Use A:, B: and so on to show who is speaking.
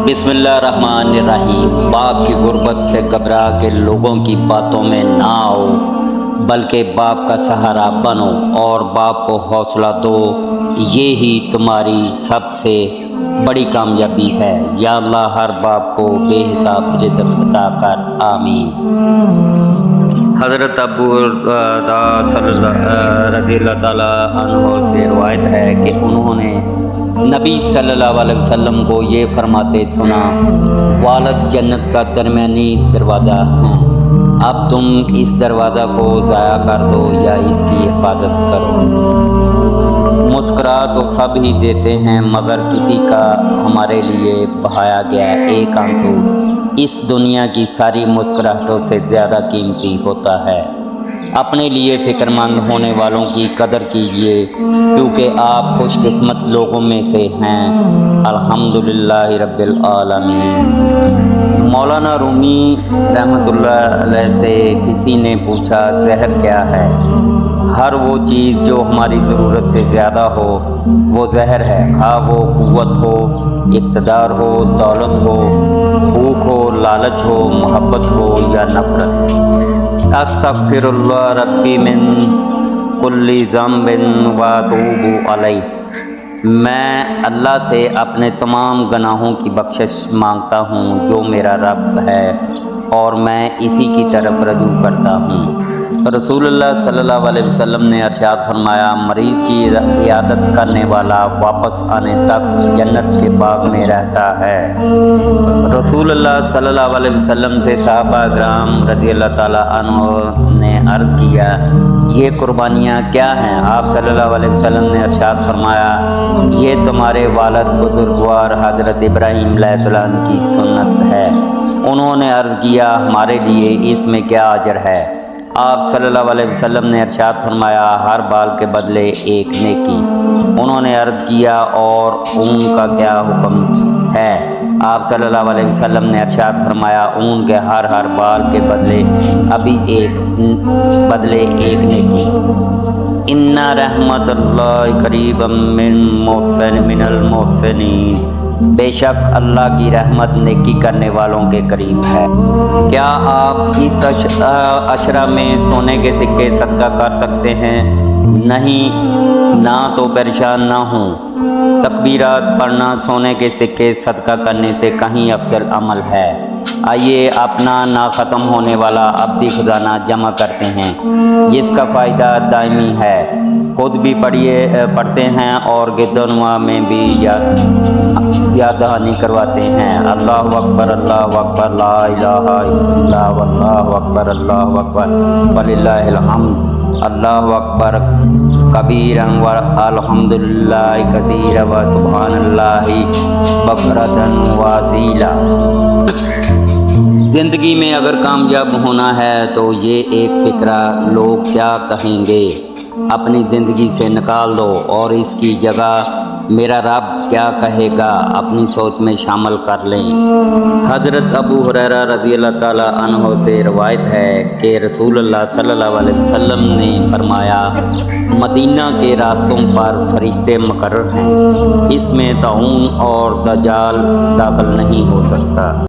A: बिस्मिल्लाहिर्रहमानिर्रहीम। बाप की गुर्बत से घबरा के लोगों की बातों में ना आओ, बल्कि बाप का सहारा बनो और बाप को हौसला दो। ये ही तुम्हारी सबसे बड़ी कामयाबी है। या अल्लाह हर बाप को बेहिसाब रिज़्क़ अता कर, आमीन। हज़रत अबू रज़ियल्लाहु ताला अन्हु से रिवायत है कि उन्होंने नबी सल्लल्लाहु अलैहि वसल्लम को ये फरमाते सुना, वालद जन्नत का दरमियानी दरवाज़ा है, अब तुम इस दरवाज़ा को ज़ाया कर दो या इसकी हिफाजत करो। मुस्कुरा तो सब ही देते हैं, मगर किसी का हमारे लिए बहाया गया एक आंसू इस दुनिया की सारी मुस्कुराहटों से ज़्यादा कीमती होता है। अपने लिए फ़िक्रमंद होने वालों की कदर कीजिए, क्योंकि आप खुशकिस्मत लोगों में से हैं। अल्हम्दुलिल्लाहि रब्बिल आलमीन। मौलाना रूमी रहमतुल्लाह अलैह से किसी ने पूछा, ज़हर क्या है? हर वो चीज़ जो हमारी ज़रूरत से ज़्यादा हो वो ज़हर है, हाँ वो क़ुव्वत हो, इक़्तिदार हो, दौलत हो, भूख हो, लालच हो, मोहब्बत हो या नफ़रत। अस्तग़फ़िरुल्लाह रब्बी मिन कुल्ली ज़ंबिन व अतूबु अलैह। मैं अल्लाह से अपने तमाम गुनाहों की बख्शिश मांगता हूँ जो मेरा रब है, और मैं इसी की तरफ रजू करता हूँ। रसूलुल्लाह सल्लल्लाहु अलैहि वसल्लम ने इरशाद फरमाया, मरीज़ की इयादत करने वाला वापस आने तक जन्नत के बाग में रहता है। रसूलुल्लाह सल्लल्लाहु अलैहि वसल्लम से सहाबा किराम रज़ियल्लाहु ताला अन्हुम ने अर्ज़ किया, ये कुर्बानियाँ क्या हैं? आप सल्लल्लाहु अलैहि वसल्लम ने इरशाद फरमाया, ये तुम्हारे वालिद बुजुर्गवार हज़रत इब्राहीम अलैहिस्सलाम की सुन्नत है। उन्होंने अर्ज़ किया, हमारे लिए इसमें क्या अजर है? आप सल्लल्लाहु अलैहि वसल्लम ने इरशाद फरमाया, हर बाल के बदले एक नेकी। उन्होंने अर्ज़ किया, और ऊन का क्या हुक्म है? आप सल्लल्लाहु अलैहि वसल्लम ने इरशाद फरमाया, ऊन के हर बाल के बदले एक नेकी। इन्ना रहमतुल्लाहि करीबम मिनल मोहसिनीन। बेशक अल्लाह की रहमत नेकी करने वालों के करीब है। क्या आप इस अशरा में सोने के सिक्के सदका कर सकते हैं? नहीं, ना तो परेशान ना हों। तकबीरात पढ़ना सोने के सिक्के सदका करने से कहीं अफजल अमल है। आइए अपना ना ख़त्म होने वाला अब्दी खजाना जमा करते हैं, जिसका फ़ायदा दायमी है। खुद भी पढ़ते हैं और गिरदनुमा में भी याद दहानी करवाते हैं। अल्लाहु अकबर, अल्लाहु अकबर, ला इलाहा इल्लल्लाह, वल्लाहु अकबर, अल्लाहु अकबर, वलिल्लाहिल हम्द। अल्लाहु अकबर कबीरन व अल्हम्दुलिल्लाहि कसीरन व सुब्हानल्लाहि बकरतन व असीला। ज़िंदगी में अगर कामयाब होना है तो ये एक फ़िक्रा, लोग क्या कहेंगे, अपनी ज़िंदगी से निकाल दो और इसकी जगह मेरा रब क्या कहेगा अपनी सोच में शामिल कर लें। हज़रत अबू हुरैरा रज़ियल्लाहु ताला अन्हु से रिवायत है कि रसूलुल्लाह सल्लल्लाहु अलैहि वसल्लम ने फरमाया, मदीना के रास्तों पर फरिश्ते मुकर्रर हैं, इसमें ताऊन और दज्जाल दाखिल नहीं हो सकता।